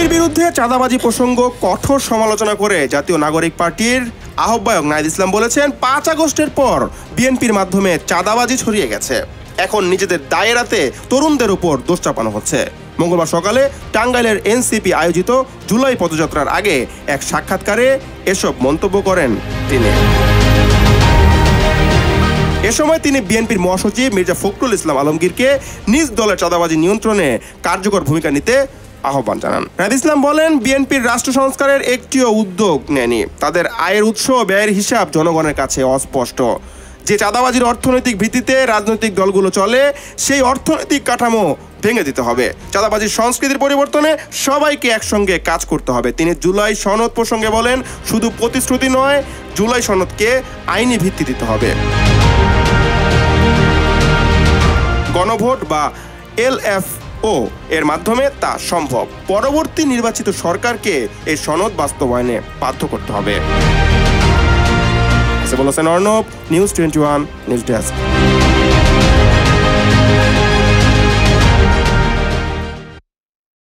বিএনপির বিরুদ্ধে চাঁদাবাজি প্রসঙ্গ কঠোর সমালোচনা করে জাতীয় নাগরিক পার্টির আহ্বায়ক নাহিদ ইসলাম বলেছেন, 5 আগস্টের পর বিএনপির মাধ্যমে চাঁদাবাজি ছড়িয়ে গেছে। এখন নিজেদের দায়েরাতে তরুণদের উপর দোষ চাপানো হচ্ছে। মঙ্গলবার সকালে টাঙ্গাইলের এনসিপি আয়োজিত জুলাই পদযাত্রার আগে এক সাক্ষাৎকারে এসব মন্তব্য করেন তিনি। এ সময় তিনি বিএনপির মহাসচিব মির্জা ফখরুল ইসলাম আলমগীরকে নিজ দলের চাঁদাবাজি নিয়ন্ত্রণে কার্যকর ভূমিকা নিতে আহ্বান জানান। নাহিদ ইসলাম বলেন, বিএনপির রাষ্ট্র সংস্কারের একটিও উদ্যোগ নেয়নি। তাদের আয়ের উৎস ও ব্যয়ের হিসাব জনগণের কাছে অস্পষ্ট। যে চাঁদাবাজির অর্থনৈতিক ভিত্তিতে রাজনৈতিক দলগুলো চলে, সেই অর্থনৈতিক কাঠামো ভেঙে দিতে হবে। চাঁদাবাজির সংস্কৃতির পরিবর্তনে সবাইকে একসঙ্গে কাজ করতে হবে। তিনি জুলাই সনদ প্রসঙ্গে বলেন, শুধু প্রতিশ্রুতি নয়, জুলাই সনদকে আইনি ভিত্তি দিতে হবে। গণভোট বা LFO এর মাধ্যমে তা সম্ভব। পরবর্তী নির্বাচিত সরকারকে এই সনদ বাস্তবায়নে বাধ্য করতে হবে। বলেছেন অর্ণব, নিউজ 21 নিউজ ডেস্ক।